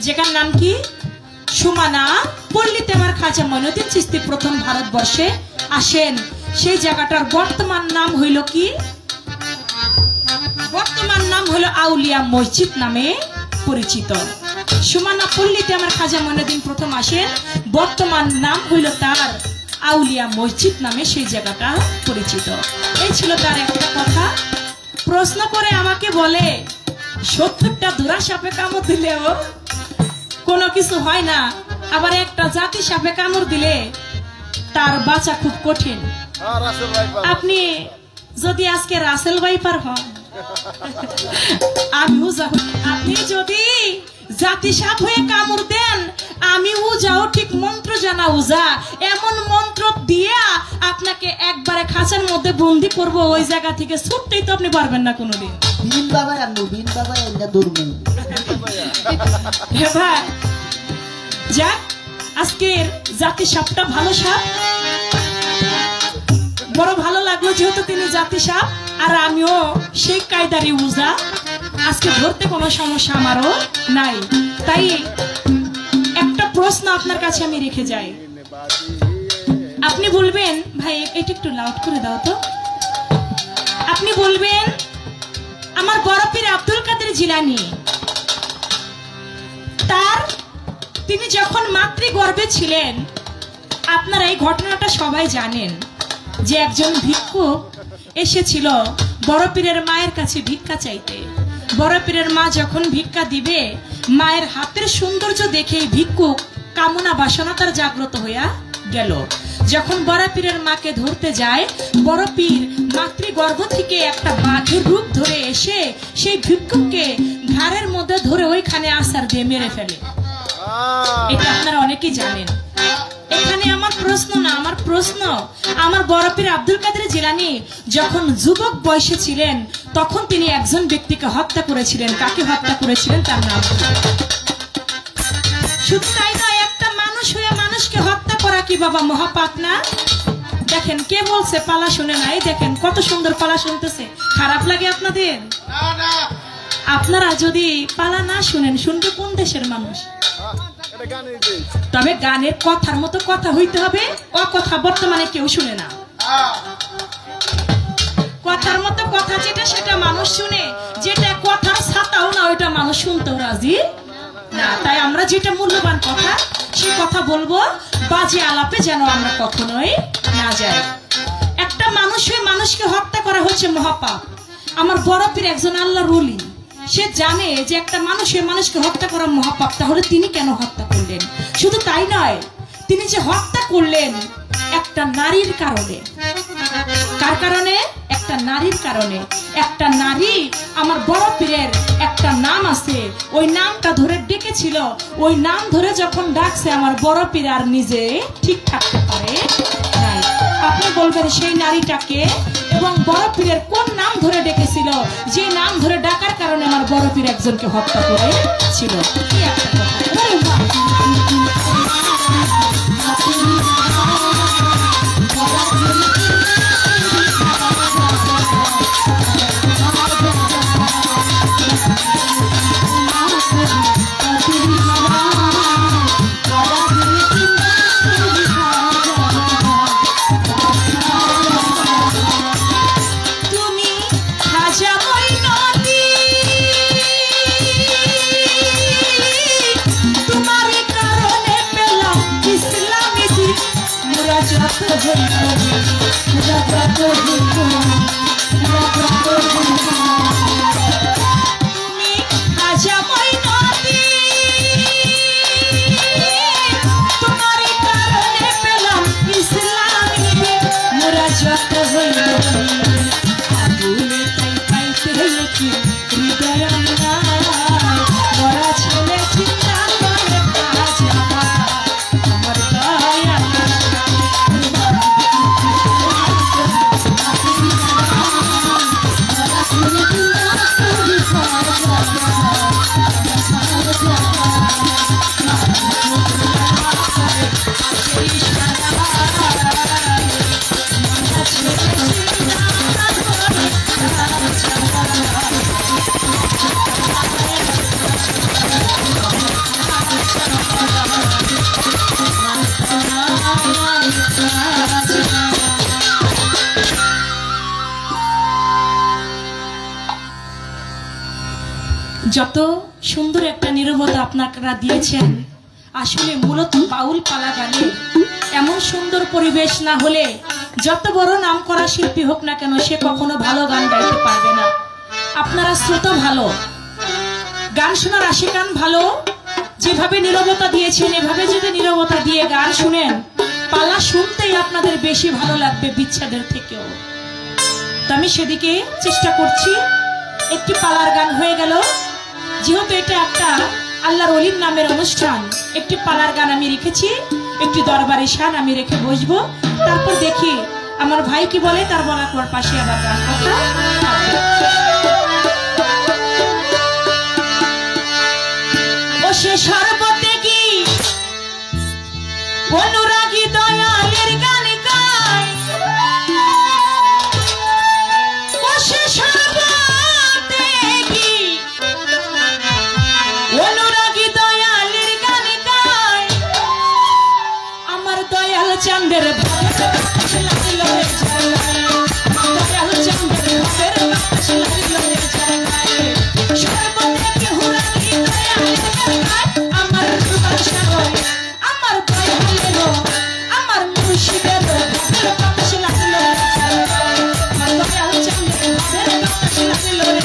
যেখান নাম কি সুমানা পল্লীতে আমার খাজা মঈনুদ্দিন চিশতি প্রথম ভারতবর্ষে আসেন। সেই জায়গাটার বর্তমান নাম হইল কি? বর্তমান নাম হলো আউলিয়া মসজিদ নামে পরিচিত। সুমানা পল্লীতে আমার খাজা মঈনুদ্দিন প্রথম আসেন, বর্তমান নাম হইল তার আউলিয়া মসজিদ নামে সেই জায়গাটা পরিচিত। এই ছিল তার একটা কথা। প্রশ্ন করে আমাকে বলে 70টা ধরা সাপে কামড় দিলেও কোনো কিছু হয় না, আবার একটা জাতি সাপে কামড় দিলে তার বাঁচা খুব কঠিন। আপনি যদি আজকে রাসেল ভাইপার হন, আমি উজা, আপনি যদি জাতি সাপ হয়ে কামড় দেন, আমি উজাও ঠিক মন্ত্র জানা উজা, এমন মন্ত্র দিয়া আপনাকে একবারে খাঁচার মধ্যে বন্দি করব, ওই জায়গা থেকে ছুটতেই তো আপনি পারবেন না কোনোদিন। বিন বাবা আনবো, বিন বাবা এন্ডা দৌড়বো। হে ভাই, যাক আজকের জাতি সাপটা ভালো সাপ, বড় ভালো লাগলো যেহেতু তিনি জাতি সাপ আর আমিও সেই কায়দারি উজা, আজকে ধরতে কোনো সমস্যা আমারও নাই। তাই একটা প্রশ্ন আপনার কাছে আমি রেখে যাই। আপনি বলবেন, ভাই এটা একটু লাউড করে দাও তো। আপনি বলবেন আমার বড় পীর আব্দুল কাদের জিলানী, তিনি যখন মাতৃগর্ভে ছিলেন, আপনারা এই ঘটনাটা সবাই জানেন যে একজন ভিক্ষুক এসেছিল বড় পীরের মায়ের কাছে ভিক্ষা চাইতে। বড় পীরের মা যখন ভিক্ষা দিবে, মায়ের হাতের সৌন্দর্য দেখে ভিক্ষুক কামনা বাসনা তার জাগ্রত হইয়া গেল। যখন বড় পীরের মাকে ধরতে যায়, বড় পীর মাতৃগর্ভ থেকে একটা বাঘের রূপ ধরে এসে সেই ভিক্ষুককে ঘাড়ের মধ্যে ধরে ওইখানে আছাড় দিয়ে মেরে ফেলে। এটা আপনারা অনেকেই জানেন। এখানে আমার প্রশ্ন না, আমার প্রশ্ন, আমার বড় পীর আব্দুল কাদের জিলানী যখন যুবক বয়সে ছিলেন, তখন তিনি একজন ব্যক্তিকে হত্যা করেছিলেন। কাকে হত্যা করেছিলেন তার নাম। শুধু তাই নয়, একটা মানুষ হয়ে মানুষকে হত্যা করা কি বাবা মহাপাপ না? দেখেন কে বলছে পালা শুনে নাই, দেখেন কত সুন্দর পালা শুনতেছে। খারাপ লাগে আপনাদের? আপনারা যদি পালা না শুনেন, শুনবে কোন দেশের মানুষ? তবে গানের কথার মতো কথা হইতে হবে, ও কথা বর্তমানে কেউ শুনে না। কথার মতো কথা যেটা সেটা মানুষ শুনে, যেটা কথার ছাতাও না ওইটা মানুষ শুনতেও রাজি না। তাই আমরা যেটা মূল্যবান কথা সে কথা বলবো, বাজে আলাপে যেন আমরা কখনোই না যাই। একটা মানুষ হয়ে মানুষকে হত্যা করা হচ্ছে মহাপাপ। আমার বড় পীর একজন আল্লাহর ওলি, সে জানে যে একটা মানুষের মানুষকে হত্যা করা মহাপাপ, তাহলে তিনি কেন হত্যা করলেন? শুধু তাই নয়, তিনি যে হত্যা করলেন একটা নারীর কারণে। কার কারণে? একটা নারীর কারণে। একটা নারী, আমার বড় পীরের একটা নাম আছে, ওই নামটা ধরে ডেকেছিল, ওই নাম ধরে যখন ডাকছে আমার বড় পীর আর নিজে ঠিক থাকতে পারে নাই। আপনি বলবেন সেই নারীটাকে, এবং বড় পীরের কোন নাম ধরে ডেকেছিল, যে নাম ধরে ডাকার কারণে আমার বড় পীর একজনকে হত্যা করেছিল। কি একটা কথা। যত সুন্দর একটা নীরবতা আপনারা দিয়েছেন, আসলে মূলত বাউল পালা গানে এমন সুন্দর পরিবেশ না হলে যত বড় নাম করা শিল্পী হোক না কেন সে কখনো ভালো গান গাইতে পারবে না। আপনারা শ্রোতা ভালো, গান শোনার আশিকান ভালো, যেভাবে নীরবতা দিয়েছেন এভাবে যদি নীরবতা দিয়ে গান শুনেন পালা শুনতেই আপনাদের বেশি ভালো লাগবে বিচ্ছেদের থেকেও। তো আমি সেদিকে চেষ্টা করছি। একটি পালার গান হয়ে গেল, যেহেতু এটা একটা আল্লাহর ওলির নামের অনুষ্ঠান, একটি পালার গান আমি রেখেছি, একটি দরবারি শান আমি রেখে বসবো। তারপর দেখি আমার ভাই কি বলে, তার বলার পর পাশে আবার গান কথা থাকবে। ও সে সর্বতে কি অনুরাগী দয়ালের গান গায়, ও সে সর্বতে কি অনুরাগী দয়ালের গান গায়, আমার দয়াল চাঁদের ভাবের বাতাস লাগিল রে জ্বালায়, দয়াল চাঁদের ভাবের বাতাস লাগিল রে জ্বালায়, সর্বতে কি অনুরাগী দয়ালের গান গায়, আমার রূপার সাগর আমার দয়ালের আমার মুর্শিদের ভাবের বাতাস লাগিল রে জ্বালায়, আমার দয়াল চাঁদের ভাবের বাতাস লাগিল রে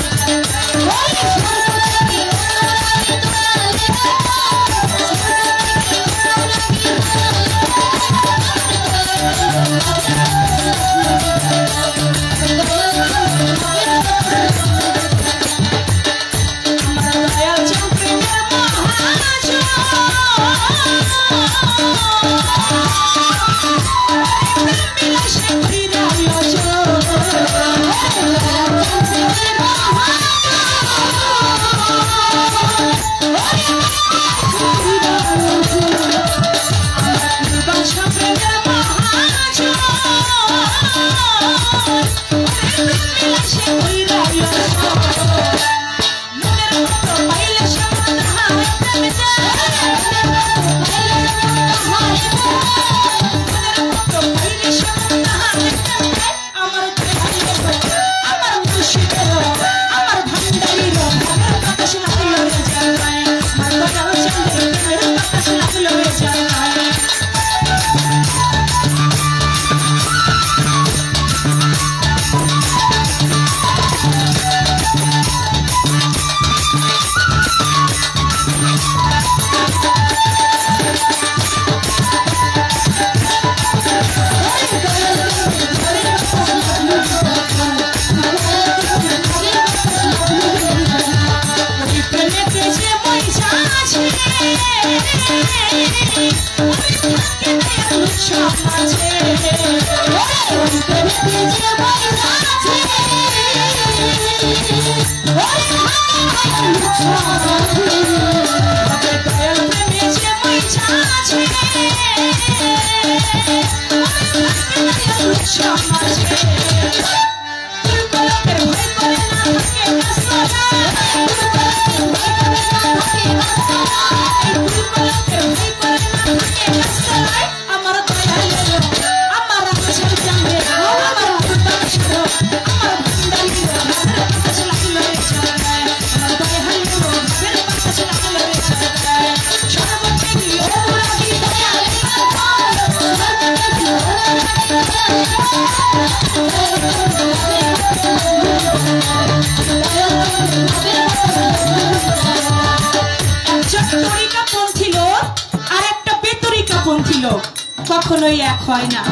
কখনোই এক হয় না।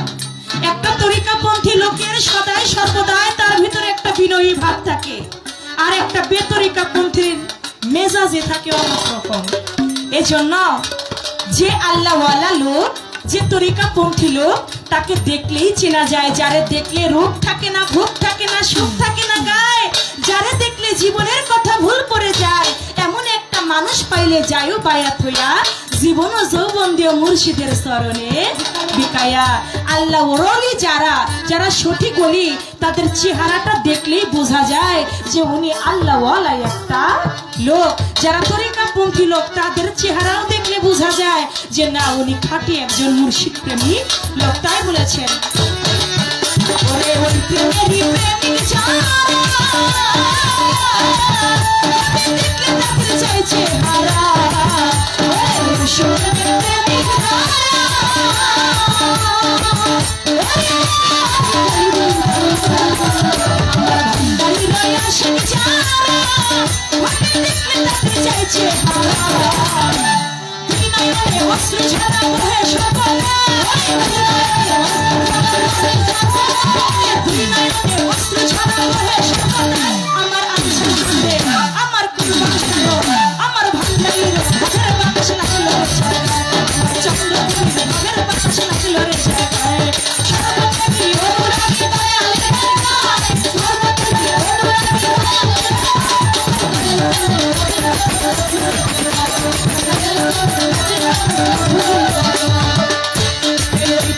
একটা তরিকাপন্থী লোকের সদাই সর্বদাই তার ভিতরে একটা বিনয়ী ভাব থাকে, আর একটা বেতরিকাপন্থীর মেজাজে থাকে অনেক রকম। এজন্য যে আল্লাহওয়ালা লোক, যে তরিকাপন্থী লোক, তাকে দেখলেই চেনা যায়। যারে দেখলে রূপ থাকে না, ভোগ থাকে না, সুখ থাকে না গায়ে, যারে দেখলে জীবনের কথা ভুল করে যায়, এমন একটা মানুষ পাইলে যায়ও বায়াত হইয়া জীবন ও যৌবন দিও মুর্শিদের চরণে বিকায়া। আল্লাহ ওরলি যারা যারা সঠিক ওলি, তাদের চেহারাটা দেখলেই বোঝা যায় যে উনি আল্লাহওয়ালা একটা লোক। যারা তরিকা বামপন্থী লোক, তাদের চেহারাও দেখলে বোঝা যায় যে না উনি খাঁটি একজন মুর্শিদ প্রেমী লোক। তাই বলেছেন ওরে ওই প্রেমেরই প্রেমিক যারা, দেখলে তাদের চাই চেহারা, ওরে মুর্শিদের প্রেমিক যারা, অস্ত্র ছাড়া বহে সকলে, অস্ত্র ছাড়া বহে সকলে, আমার আছে শুনবে আমার কুরবান ছিল, আমার ভান্ডারির ভাগের বাতাস লাগল রে জায়গায়, চন্দ্রপুরীর ভাগের বাতাস লাগল রে জায়গায়, সর্বপ্রেমী অনুরাগী দয়ালের গায়, সর্বপ্রেমী অনুরাগী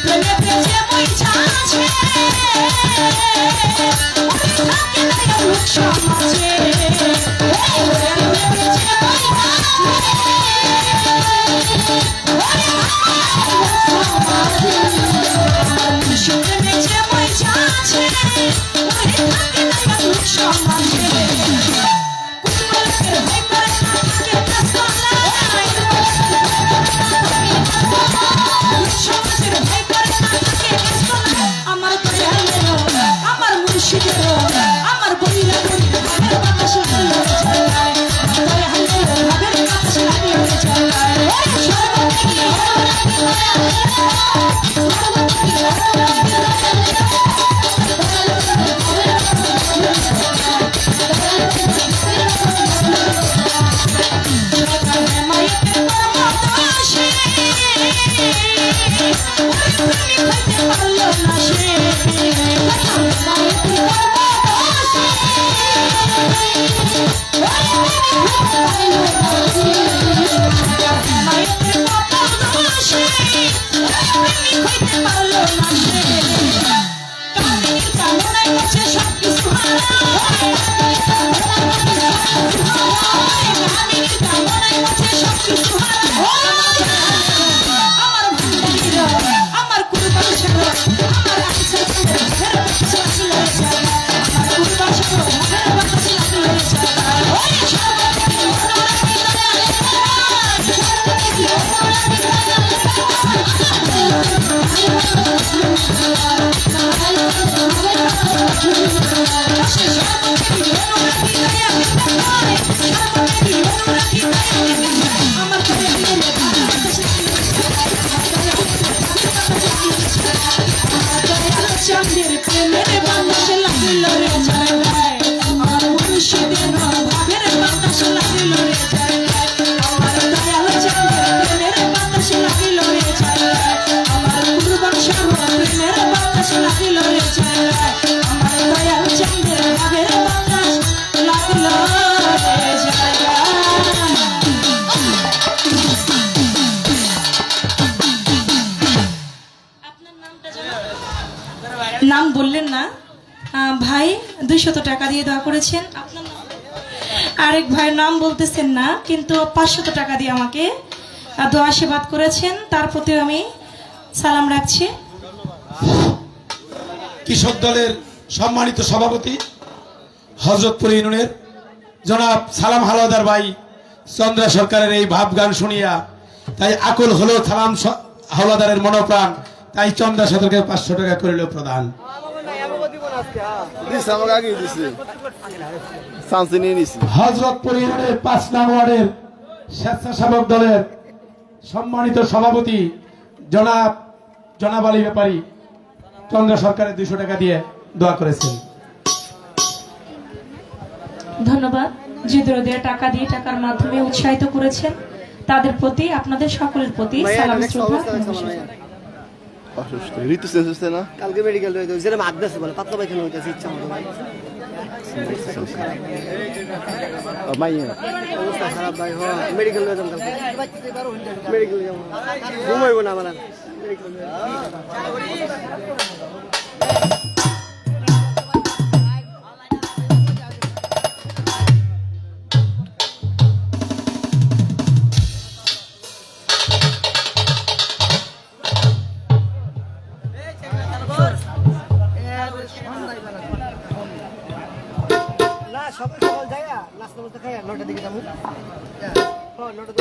প্রেমে প্রেমে মই ছাছে, থাকে না লোক সমাজে, আমার দয়ালেরও আমার মুর্শিদেরও আমার বৈরাগের ভাবের বাতাস লাগলো রে জায়গায়, দয়ালেরও ভাবের বাতাস লাগলো রে জায়গায়, সর্বপ্রেমী অনুরাগী আমার কুরবান ছিল, আমার আছে ভাগের বাতাস লাগল রে জায়গায়, আমার কুরবান ছিল ভাগের বাতাস লাগল রে জায়গায়, ওই সর্বপ্রেমী অনুরাগী দয়ালের গায়, সর্বপ্রেমী অনুরাগী আমার চাঁদের প্রেমের বাতাস লাগল রে জায়গায়, আমার মুর্শিদের ভাবের বাতাস লাগল রে জায়গায়, আমার দয়াল চাঁদের প্রেমের বাতাস লাগল রে জায়গায়, আমার কুরবান শাহ প্রেমের বাতাস লাগল রে জায়গায়, আমার দয়াল চাঁদের ভাবের বাতাস লাগল রে জায়গায়। আপনার নামটা জানো? নাম বললেন না ভাই, 200 টাকা দিয়ে দোয়া করেছেন। আপনার নাম? আরেক ভাই নাম বলতেছেন না, কিন্তু 500 টাকা দিয়ে আমাকে দোয়া আশীর্বাদ করেছেন, তার প্রতি আমি সালাম রাখছি। কৃষক দলের সম্মানিত সভাপতি হযরতপুর ইউনিয়নের জনাব সালাম হাওলাদার ভাই চন্দ্রা সরকারের এই ভাব গান শুনিয়া তাই আকুল হলো সালাম হাওলাদারের মনোপ্রাণ, তাই চন্দ্রা সরকারকে 500 টাকা করিল প্রদান। হযরতপুর ইউনিয়নের 5 নং ওয়ার্ডের স্বেচ্ছাসেবক দলের সম্মানিত সভাপতি জনাব আলী ব্যাপারী চন্দ্রা সরকারের 200 টাকা দিয়ে দোয়া করেছেন। ধন্যবাদ। যে দরদে টাকা দিয়ে টাকার মাধ্যমে উৎসাহিত করেছেন তাদের প্রতি, আপনাদের সকলের প্রতি সালাম শ্রদ্ধা। অসুস্থ ঋতু চেঞ্জ হচ্ছে না, কালকে মেডিকেল হইতে হইছে, ভাত দিছে বলে পাতলা পায়খানা হইতাছে ইচ্ছা মতো ভাই, মাইয়া অবস্থা খারাপ ভাই। হ্যাঁ মেডিকেল হয়ে যাম, কালকে মেডিকেল যাব, ঘুমাইব না আমার মেডিকেল। ভালো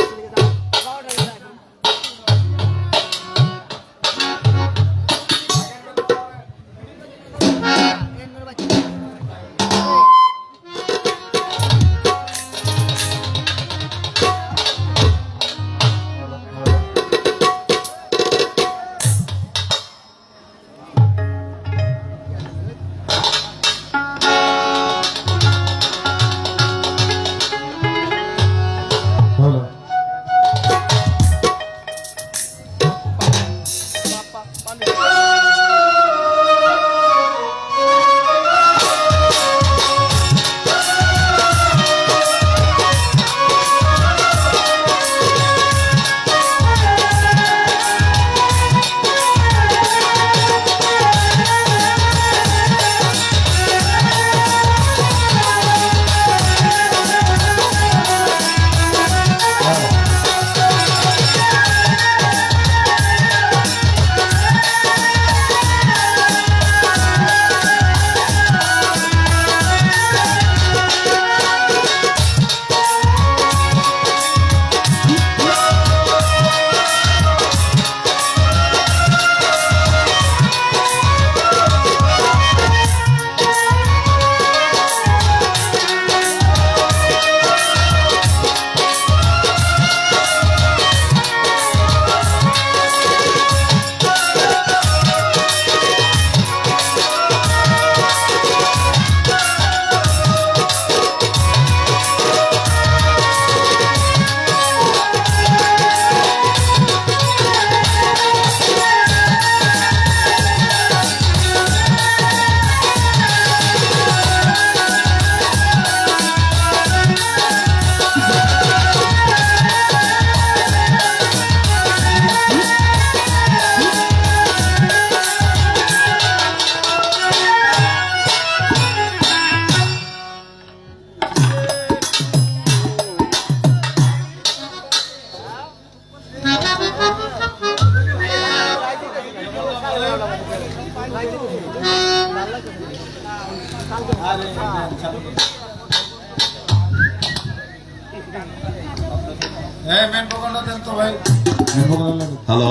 হ্যালো,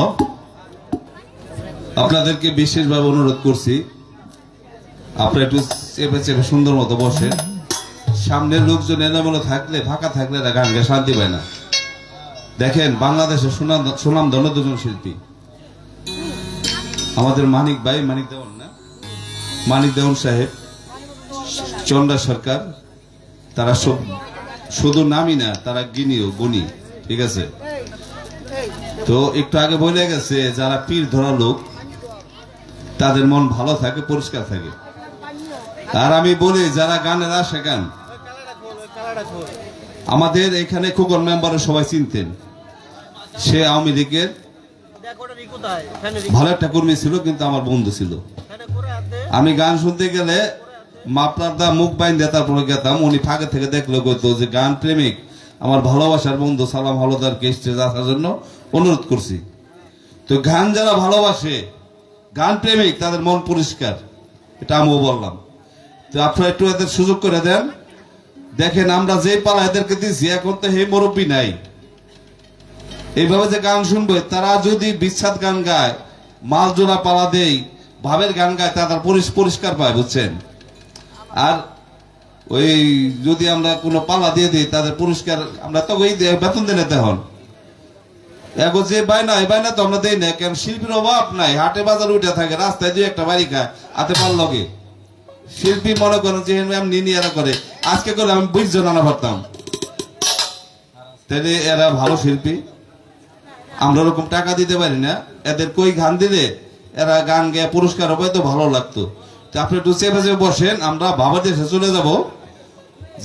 আপনাদেরকে বিশেষভাবে অনুরোধ করছি, আপনারা একটু চেপে চেপে সুন্দর মতো বসেন। সামনের লোকজন এলোমেলো থাকলে, ফাঁকা থাকলে এরা গান গেয়ে শান্তি পায় না। দেখেন, বাংলাদেশের সুনামধন্য দুজন শিল্পী, আমাদের মানিক ভাই, মানিক দেওয়ান না, মানিক দেওয়ান সাহেব, চন্দ্রা সরকার, তারা শুধু নামই না, তারা গুণী, ঠিক আছে। তো একটু আগে বলে গেছে, যারা পীর ধরা লোক তাদের মন ভালো থাকে, পরিষ্কার থাকে। আর আমি বলি, যারা গানের আসে গান, আমাদের এখানে খোকন মেম্বারের সবাই চিনতেন, সে আওয়ামী লীগের ভালো একটা কর্মী ছিল, কিন্তু আমার বন্ধু ছিল। আমি গান শুনতে গেলে মাপলার দা মুখ বাইন্দে তারপরে গেতাম, উনি ফাঁকে থেকে দেখলে কইতো যে গান প্রেমিক আমার ভালোবাসার বন্ধু সালাম হাওলাদারকে স্টেজে আসার জন্য অনুরোধ করছি। তো গান যারা ভালোবাসে, গান প্রেমিক, তাদের মন পরিষ্কার, এটা আমিও বললাম। তো আপনারা একটু এদের সুযোগ করে দেন। দেখেন, আমরা যে পালা এদেরকে দিচ্ছি, এখন তো হে মুরব্বী নাই, এইভাবে যে গান শুনবে, তারা যদি বিচ্ছাদ গান গায়, মাল জোড়া পালা দেই, ভাবের গান গায়, তাদের পরিষ্কার পায়, বুঝছেন। আর ওই যদি আমরা কোনো পালা দিয়ে দিই, তাদের পুরস্কার আমরা তো ওই বেতন দিনে তখন এখন যে বায়না, এই বায়না তো আমরা দেই না, কেন শিল্পীর অভাব নাই, হাটে বাজার উঠে থাকে, রাস্তায় দুই একটা বাড়ি খায়, হাতে পাল লগে। শিল্পী মনে করেন যে এমনি নিয়ে করে, আজকে করে আমি 20 জন আনা পারতাম, তাহলে এরা ভালো শিল্পী। আমরা ওরকম টাকা দিতে পারি না, এদের কই গান দিলে এরা গান গেয়ে পুরস্কার হবে, তো ভালো লাগতো। তো আপনি একটু চেপে চেপে বসেন, আমরা বাবার দেশে চলে যাব।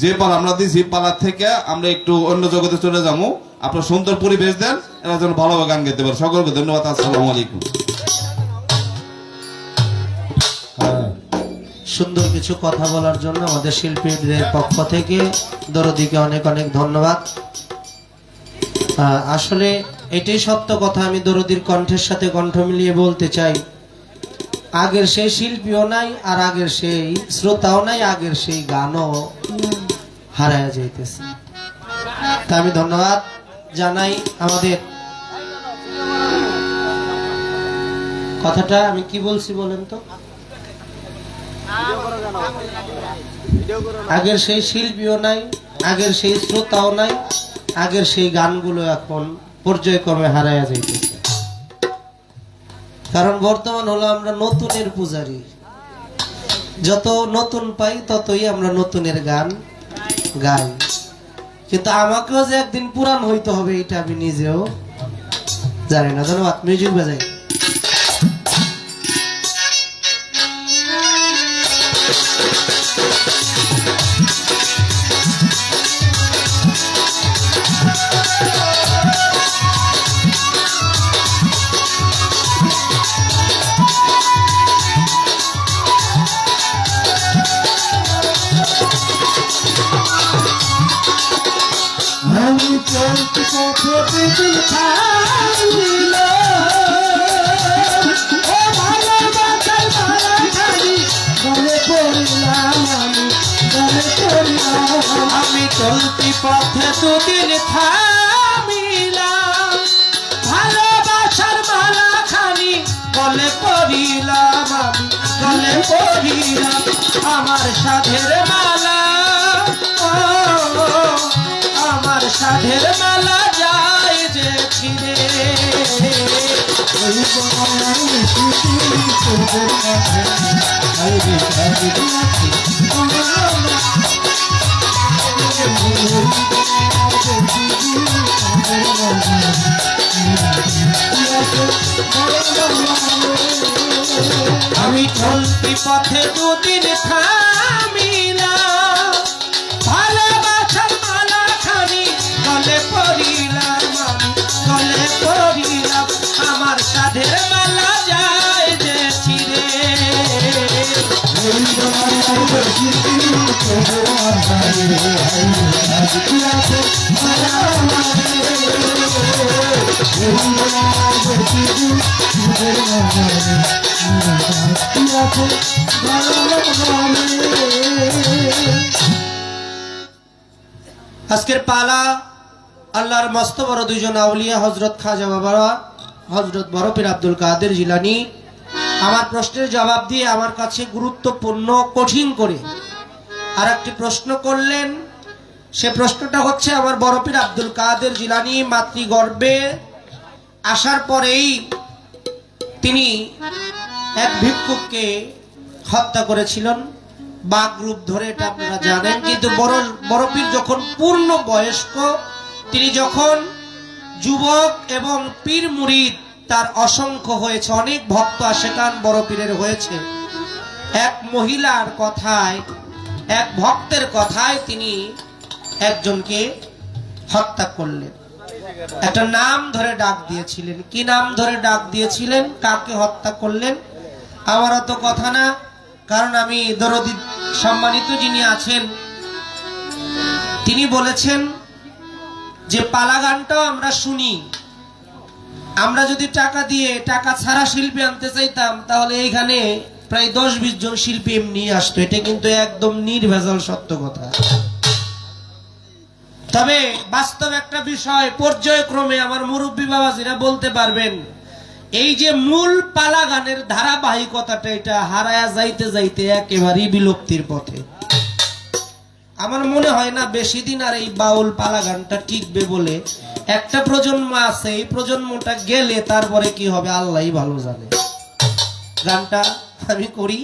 যে পালা আমরা দিয়েছি, পালার থেকে আমরা একটু অন্য জগতে চলে যাবো। আপনার সুন্দর পরিবেশ দেন, এরা যেন ভালোভাবে গান গাইতে পারে। সকলকে ধন্যবাদ। আসসালামু আলাইকুম। সুন্দর কিছু কথা বলার জন্য আমাদের শিল্পীদের পক্ষ থেকে দরদিকে অনেক অনেক ধন্যবাদ। আসলে এটাই সত্য কথা, আমি দরদির কণ্ঠের সাথে কণ্ঠ মিলিয়ে বলতে চাই, আগের সেই শিল্পীও নাই, আর আগের সেই শ্রোতাও নাই, আগের সেই গানও হারায় যাইতেছে। তা আমি ধন্যবাদ জানাই আমাদের কথাটা আমি কি বলছি বলেন তো? আগের সেই শিল্পীও নাই, আগের সেই শ্রোতাও নাই, আগের সেই গানগুলো এখন পর্যায়ক্রমে হারাইয়া যাইতেছে। কারণ বর্তমান হলো আমরা নতুনের পূজারী, যত নতুন পাই ততই আমরা নতুনের গান গাই। কিন্তু আমাকেও যে একদিন পুরান হইতে হবে এটা আমি নিজেও জানি না। ধন্যবাদ। মিউজিক বাজাই। আমি চলতে পথে বিপিন খাইল ও ভালোবাসার মালা খালি গলে পড়িলাম আমি গলে পড়িলাম আমি চলতি পথে দুদিন থামিলাম, ভালোবাসার মালা খানি গলে পড়িলাম, আমি গলে পড়িলাম আমার সাধের মালা। ও আমার সাধের মালা যায় যে ছিঁড়ে। ওই বনাই শিশির তোদের কাছে আই বিকারি দিয়াছি আমি চলতি পথে দুদিন থামিলাম, ভালোবাসার মালা খানি গলে পড়িলাম, আমি গলে পড়িলাম আমার সাধের মালা যায় যে ছিঁড়ে। ওই বনাই শিশির তোদের কাছে আই বিকারি দিয়াছি আজকের পালা আল্লাহর মস্ত বড় দুইজন আউলিয়া, হযরত খাজা বাবা, হযরত বরপীর আব্দুল কাদের জিলানী আমার প্রশ্নের জবাব দিয়ে আমার কাছে গুরুত্বপূর্ণ কঠিন করে আর একটি প্রশ্ন করলেন। সে প্রশ্নটা হচ্ছে, আমার বরপীর আব্দুল কাদের জিলানী মাতৃগর্ভে আসার পরেই তিনি এক ভিক্ষুককে হত্যা করেছিলেন, বাঘ রূপ ধরে, এটা আপনারা জানেন। কিন্তু বরপীর যখন পূর্ণ বয়স্ক, তিনি যখন যুবক এবং পীর মুরিদ তার অসংখ্য হয়েছে, অনেক ভক্ত আশেকান বরপীরের হয়েছে, এক মহিলার কথায়, এক ভক্তের কথায় তিনি একজনকে হত্যা করলেন। একটা নাম ধরে ডাক দিয়েছিলেন। কি নাম ধরে ডাক দিয়েছিলেন, কাকে হত্যা করলেন আমার অত কথা না, কারণ আমি দরদি সম্মানিত যিনি আছেন তিনি বলেছেন যে পালা গানটাও আমরা শুনি, আমরা যদি টাকা দিয়ে টাকা ছাড়া শিল্পী আনতে চাইতাম তাহলে এইখানে প্রায় 10-20 জন শিল্পী এমনি আসতো। এটা কিন্তু একদম নির্ভেজাল সত্য কথা। তবে বাস্তব একটা বিষয়, পর্যায়ক্রমে আমার মুরব্বী বাবাজিরা বলতে পারবেন, এই যে মূল পালা গানের ধারাবাহিকতাটা এটা হারায়া যাইতে যাইতে একেবারেই বিলুপ্তির পথে। আমার মনে হয় না বেশি দিন আর এই বাউল পালা গানটা টিকবে বলে। একটা প্রজন্ম আছে, এই প্রজন্মটা গেলে তারপরে কি হবে আল্লাহই ভালো জানে। গানটা আমি করি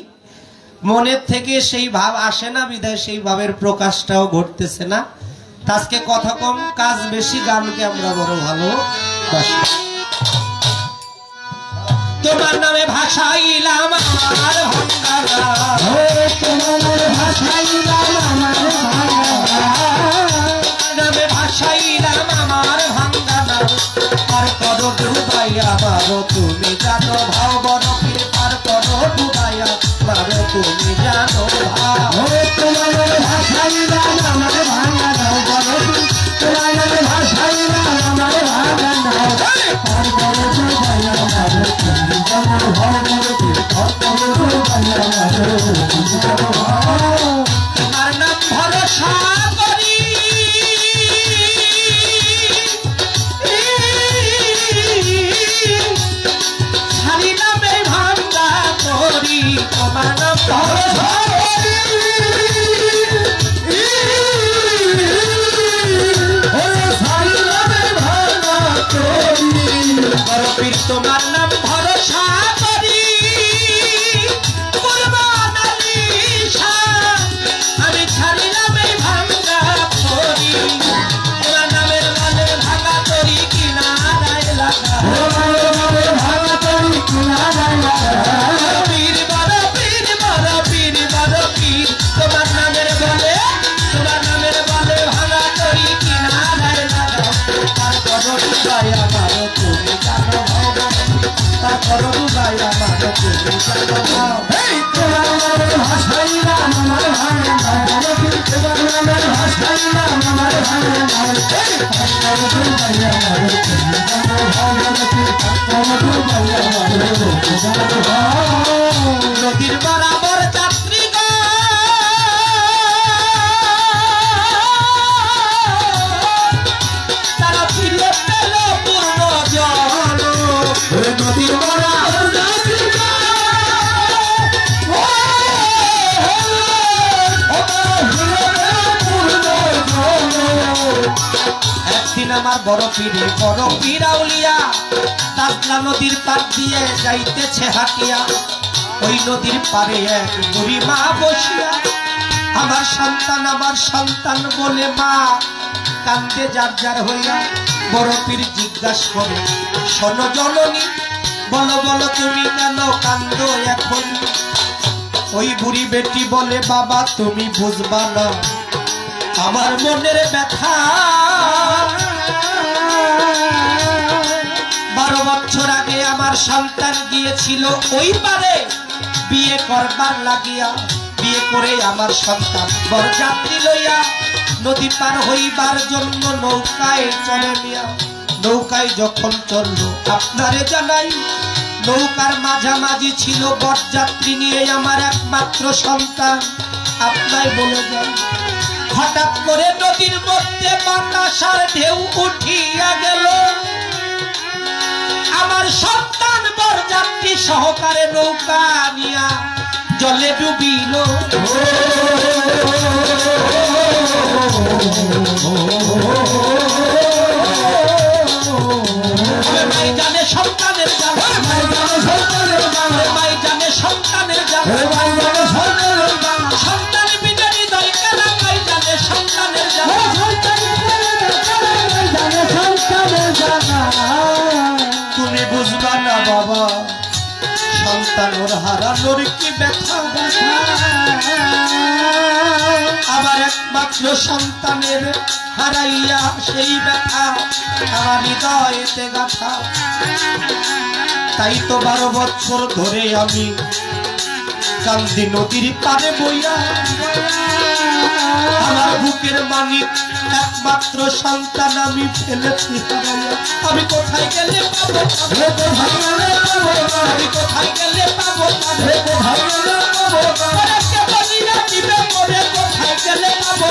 মনের থেকে, সেই ভাব আসে না বিধায় সেই ভাবের প্রকাশটাও ঘটতেছে না। আজকে কথা কম কাজ বেশি, গানকে আমরা বড় ভালোবাসি। তোমার নামে ভাষাইলাম আমার ভাঙ্গারা, তোমার ভাষাইলাম আমার নামে ভাষাইলাম আমার ভাঙ্গারা, আর করো ডুবাইয়া মারো তুমি জানো ভাও, বরফের পার করো ডুবাইয়া মারো তুমি জানো ভাও। তোমার ভাষাইলাম আমার ভাঙা দাও বরফ, তোমার ভাষাইলাম আমার ভাঙা দাও আর বড় ডুবাইয়া মারো তুমি জানো ভাও, বড় ডুবাইয়া মারো তুমি জানো ভাও। তোমার নাম ভরসা করি, পীর তোমার নাম ভরসা করি কুরবান আলী শাহ আমি ছাড়িলাম এই ভাঙ্গা তরি তোমার নামের বলে ভাঙা তরি কিনারায় লাগা পীর বড় পীর বড় পীর বড় পীর তোমার নামের বলে ভাঙা তরি কিনারায় লাগা তারপর ডুবাই আমার তুমি জানো ভগবতী তারপর ডুবাই আমার তুমি জানো ভগবতী নদীর বরাবর যাত্রী তারা ফিরে পেল পূর্ণ জল নদীর বরাবর যাত্রী একদিন আমার বড় পীর আউলিয়া তাজলা নদীর পার দিয়ে যাইতেছে হাঁটিয়া ওই নদীর পারে এক বুড়ি মা বসিয়া আমার সন্তান বলে মা কান্দে যার হইয়া বড় পীর জিজ্ঞাসা করে শোনো জননী বলো তুমি কেন কান্দো এখন ওই বুড়ি বেটি বলে বাবা তুমি বুঝবা না আমার মনের ব্যথা 12 বছর আগে আমার সন্তান গিয়েছিল ওই পারে বিয়ে করবার লাগিয়া বিয়ে করে আমার সন্তান বরযাত্রী লইয়া নদী পার হইবার জন্য নৌকায় চলে মিয়া নৌকায় যখন চললো আপনারে জানাই নৌকার মাঝামাঝি ছিল বরযাত্রী নিয়ে আমার একমাত্র সন্তান আপনায় বলে যায় হঠাৎ করে নদীর মধ্যে বাতাসার ঢেউ উঠিয়া গেল আমার সন্তান বরযাত্রী সহকারে নৌকা নিয়া জলে ডুবিল মাই জানে সন্তানের জ্বালা মাই জানে সন্তানের জ্বালা সন্তান বিদারি দয় কেনা মাই জানে সন্তানের জ্বালা তুমি বুঝবা না বাবা সন্তান ওর হারানোর কি ব্যথা আবার একমাত্র সন্তানের হারাইয়া সেই ব্যথা আমার হৃদয়েতে গাথা তাই তো 12 বছর ধরে আমি কান্দি নদীর পারে বইয়া আমার বুকের মানিক একমাত্র সন্তান আমি ফেলেছি হারাইয়া আমি কোথায় গেলে পাবো আমি কোথায় গেলে পাবো কোথায় গেলে পাবো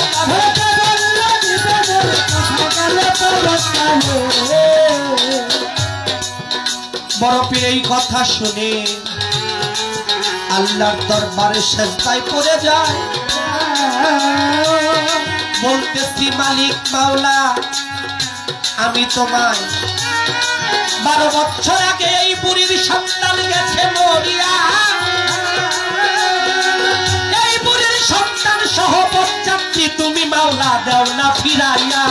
বড় পীর এই কথা শুনে আল্লাহর দরবারে সেজদায় পড়ে যায় বলতেছি মালিক মাওলা আমি তোমায় 12 বছর আগে এই বুড়ির সন্তান গেছে মরিয়া এই বুড়ির সন্তান সহ বরযাত্রী তুমি মাওলা দাও না ফিরাইয়া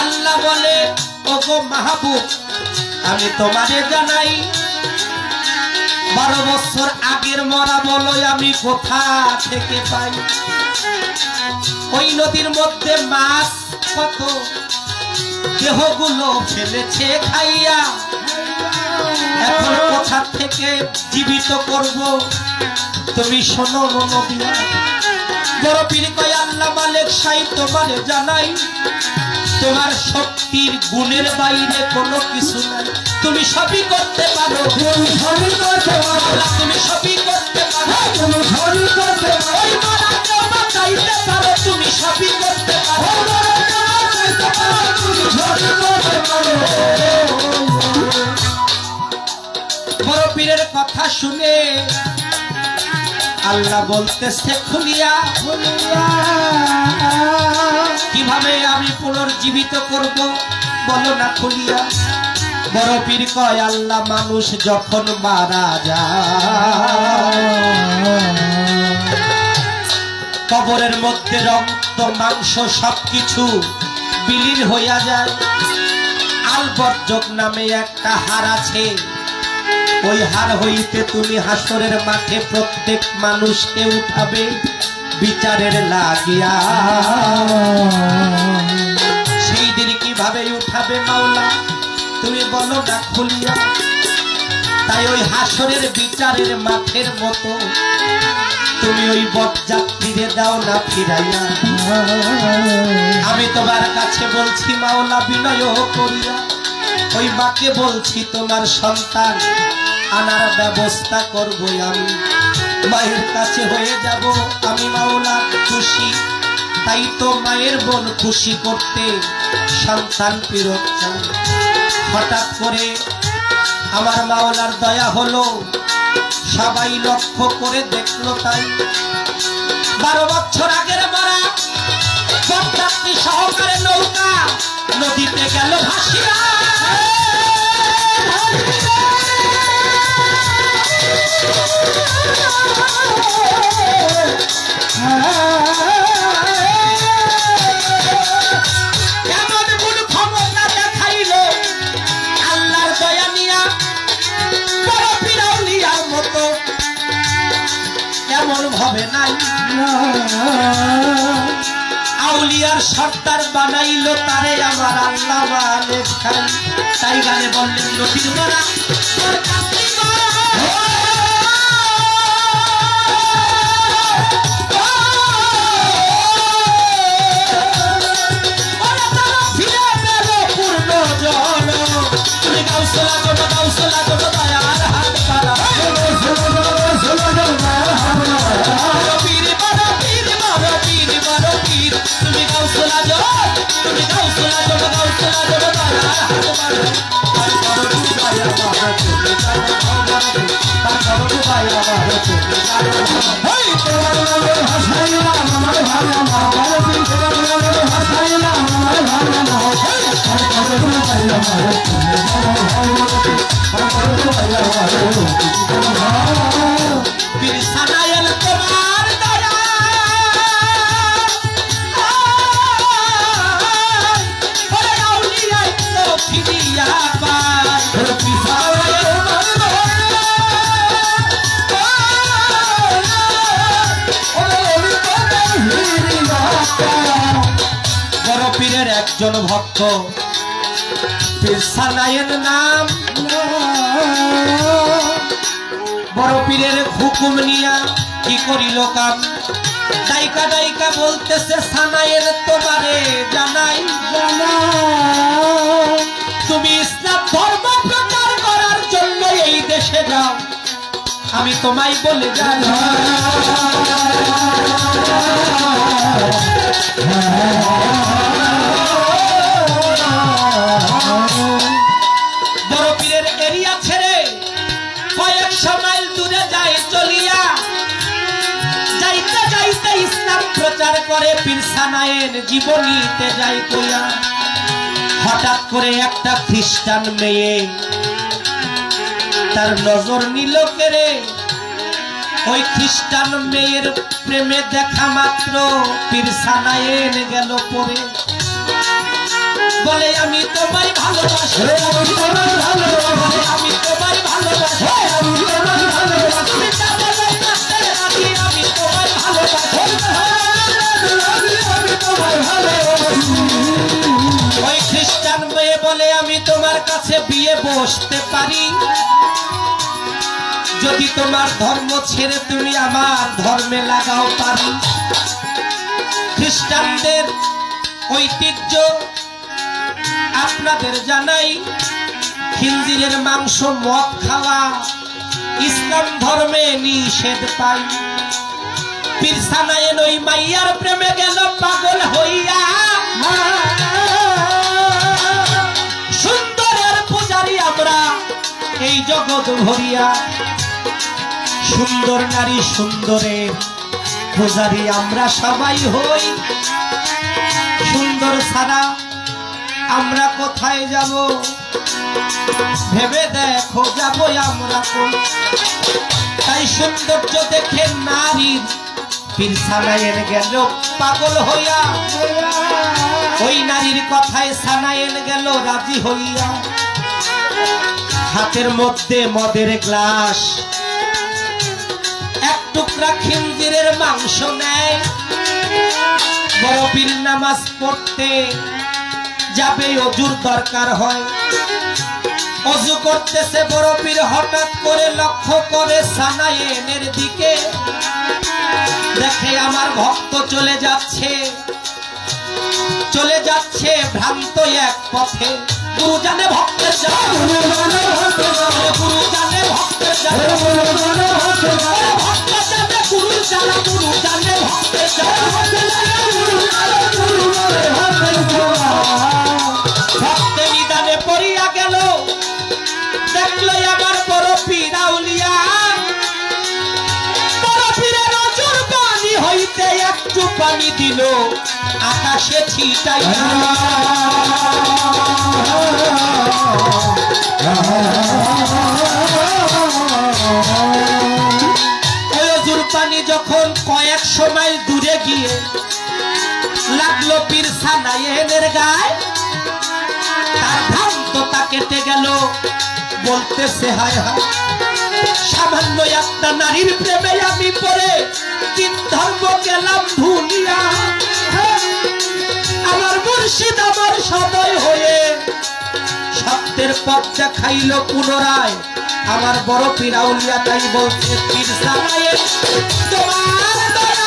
আল্লাহ বলে ওগো মাহবুব আমি তোমারে জানাই 12 বছর আগের মরা বলো আমি কোথা থেকে পাই ওই নদীর মধ্যে মাছ কত দেহগুলো ফেলেছে খাইয়া এখন কোথা থেকে জীবিত করব তুমি শোনো নবিয়া বড় পীর কয় আল্লাহ মালিক সাই তোমারে জানাই তোমার শক্তির গুণের বাইরে কোনো কিছু নাই তুমি সবই করতে পারো তুমি সবই করতে পারো ওই মারাকে বাঁচাইতে পারো তুমি সবই করতে পারো বড় পীরের কথা শুনে আল্লাহ বলতেছে খুলিয়া কিভাবে আমি পুনর্জীবিত করব বলো না খুলিয়া। বড় পীর কয় আল্লাহ মানুষ যখন মারা যায় কবরের মধ্যে রক্ত মাংস সবকিছু বিলীন হইয়া যায়। আলবর্জক নামে একটা হাড় আছে, ওই হাড় হইতে তুমি হাসরের মাঠে প্রত্যেক মানুষকে উঠাবে বিচারের লাগিয়া। সেই দিন কিভাবে উঠাবে মাওলা তুমি বলো না খুলিয়া। তাই ওই হাসরের বিচারের মাঠের মতো তুমি ওই বরযাত্রীরে দাও না ফিরাইয়া। আমি তোমার কাছে বলছি মাওলা বিনয় করিয়া, ওই মাকে বলছি তোমার সন্তান আনার ব্যবস্থা করবো আমি। মায়ের কাছে হয়ে যাব আমি মাওলা খুশি। তাই তো মায়ের বোন খুশি করতে সন্তান ফেরত চাই। হঠাৎ করে আমার মাওলার দয়া হলো, সবাই লক্ষ্য করে দেখলো। তাই 12 বছর আগের মারা বরযাত্রী সহকারে নৌকা নদীতে গেল ভাসিয়া। কেমন গুণ ক্ষমতা দেখাইল আল্লাহর দয়া নিয়া, বড় পীর আউলিয়ার মতো কেমন ভাবে নাই। আউলিয়ার সর্দার বানাইলো তারে আমার আল্লাহ মালিক খান। তাই গানে বললেন নদীর মারা তোর কাছে পূর্ণ জন তুমি গাউসলা জন্য দয়ার হাত পারা। পীর বড় পীর বড় পীর বড় পীর তুমি গাউসলা জন্য দয়ার হাত পারা। তার বড় দয়া বাবা তুমি জানো তার বড় দয়া বাবা তুমি জানো। হেই তোমার নামে ভাসাইলাম আমার ভাঙা বড় পীর তোমার নামে ভাসাইলাম আমার ভাঙা হেই আর কত পাইলাম আমার তুমি জানো আর কত পাইলাম আমার তুমি জানো। পীর সানায়েল তোমার দয়া ওরে আউলিয়া তো ফিরিয়া পায়। পীর সানায়েল তোমার দয়া বড় পীরের একজন ভক্ত পীর সানায়ের নাম। বড় পীরের হুকুম নিয়া কি করিল কাম। দাইকা দাইকা বলতেছে সানায়ের তোমারে জানাই তুমি ইসলাম ধর্ম প্রচার করার জন্য এই দেশে যাও, আমি তোমায় বলে জানাই। বড় পীরের এরিয়া ছেড়ে কয়েকশো মাইল দূরে যায় চলিয়া। যাইতে যাইতে ইসলাম প্রচার করে পীর সানায়ের জীবনীতে যায় কইয়া। হঠাৎ করে একটা খ্রিস্টান মেয়ে তার নজর নিল কেড়ে। ওই খ্রিস্টান মেয়ের প্রেমে দেখা মাত্র পীর সানায়ের গেল পড়ে। বলে আমি তোমায় ভালোবাসি, আমি তোমায় ভালোবাসি, আমি তোমায় ভালোবাসি, আমি তোমায় ভালোবাসি, আমি তোমায় ভালোবাসি, আমি তোমায় ভালোবাসি। ওই খ্রিস্টান মেয়ে বলে আমি তোমার কাছে বিয়ে বসতে পারি যদি তোমার ধর্ম ছেড়ে তুমি আমার ধর্মে লাগাও পারি। খ্রিস্টানদের ঐতিহ্য আপনাদের জানাই, খিনজিরের মাংস মদ খাওয়া ইসলাম ধর্মে নিষেধ পাই। পীর সানায়েন ওই মাইয়ার প্রেমে গেল পাগল হইয়া। সুন্দরের পূজারি আমরা এই জগৎ ভরিয়া। সুন্দর নারী সুন্দরের পূজারি আমরা সবাই হই। সুন্দর ছাড়া আমরা কোথায় যাব, ভেবে দেখো যাবো আমরা কোন। তাই সৌন্দর্য দেখে নারীর পীর সানায়ের গেল পাগল হইয়া, ওই নারীর কথায় সানায়ের গেল রাজি হইয়া। হাতের মধ্যে মদের গ্লাস, এক টুকরা খিঞ্জিরের মাংস নেয়। বড় পীর নামাজ পড়তে যাবে, অজুর দরকার হয়। অজু করতেছে বড় পীর, হঠাৎ করে লক্ষ্য করে সানায়েনের দিকে। দেখে আমার ভক্ত চলে যাচ্ছে, চলে যাচ্ছে ভ্রান্ত এক পথে। গুরু জানে ভক্তের জ্বালা, গুরু জানে ভক্তের জ্বালা, ভক্ত জানে গুরুর জ্বালা, গুরু জানে ভক্তের জ্বালা। ভক্তে নিদানে পড়িয়া গেল, দেখলো আমার বড় পীর আউলিয়া। বড় পীরের অজুর পানি হইতে একটু পানি দিল, আকাশে ছিটাইয়া। অজুর পানি যখন কয়েকশো মাইল দূরে গিয়ে লাগলো পীর সানায়েনের গায়ে, তার ভ্রান্ততা কেটে গেল। বলতেছে হায় হায়, সামান্য একটা নারীর প্রেমে আমি পড়ে তিন ধর্ম গেলাম ভুলিয়া। আমার মুর্শিদ আমার সদয় হয়ে সত্যের পথ দেখাইল পুনরায়। আমার বড় পীর আউলিয়া তাই বলছে, পীর সানায়ের তোমার দয়া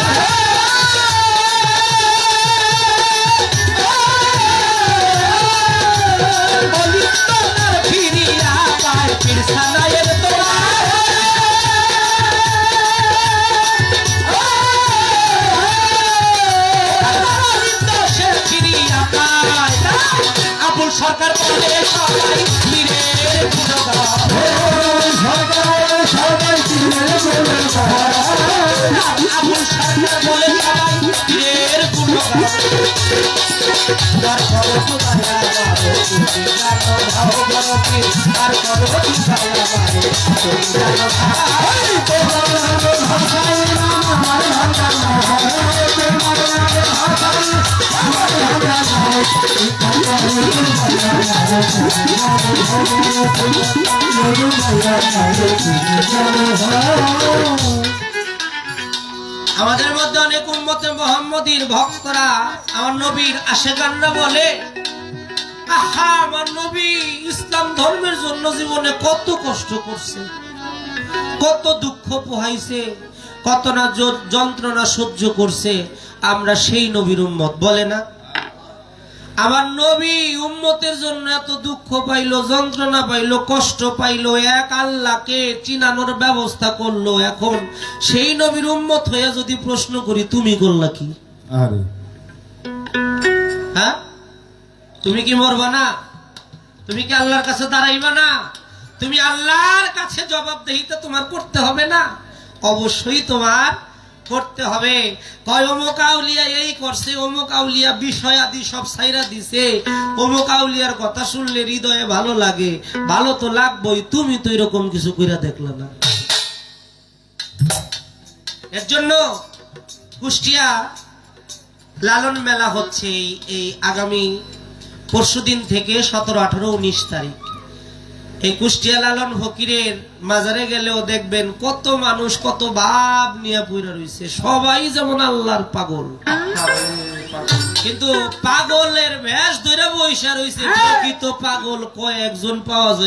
ফিরিয়া পায়। পীর সানায়ের তোমার ফিরিয়া পায়। আবুল সরকার বলে সবাই পীরের গুণগান, আবুল সরকার বলে সবাই পীরের গুণগান। আর করো দয়া বারো, তুমি জানো ভাও বড় পীর। আর করো দয়া বারো, তুমি জানো আমাদের মধ্যে অনেক উম্মতে মুহাম্মদীর ভক্তরা আমার নবীর আশেকানরা বলে, আহা আমার নবী ইসলাম ধর্মের জন্য জীবনে কত কষ্ট করছে, কত দুঃখ পোহাইছে, কত না যন্ত্রণা সহ্য করছে, আমরা সেই নবীর উম্মত। বলে না আমার নবী উম্মতের জন্য এত দুঃখ পাইলো, যন্ত্রণা পাইলো, কষ্ট পাইলো, এক আল্লাহকে চিনানোর ব্যবস্থা করলো। এখন সেই নবীর উম্মত হইয়া যদি প্রশ্ন করি, তুমি করলা কি? হ্যাঁ, তুমি কি মরবা না? তুমি কি আল্লাহর কাছে দাঁড়াইবা না? তুমি আল্লাহর কাছে জবাবদিহিতা তোমার করতে হবে না? অবশ্যই তোমার করতে হবে। কয় অমুক আউলিয়া এই করছে, অমুক আউলিয়া বিষয় আদি সব ছাইরা দিছে, অমুক আউলিয়ার কথা শুনলে হৃদয়ে ভালো লাগে। ভালো তো লাগবেই, তুমি তো এরকম কিছু কইরা দেখলা না। এর জন্য কুষ্টিয়া লালন মেলা হচ্ছে এই আগামী পরশুদিন থেকে 17, 18, 19 তারিখ। এই কুষ্টিয়া লালন ফকিরের মাজারে গেলেও দেখবেন কত মানুষ কত ভাব নিয়ে পইরা রইছে। সবাই যেমন আল্লাহর পাগল, কিন্তু পাগলের বেশ ধরে বইসা রইছে। প্রকৃত পাগল কয়েকজন পাওয়া যায়।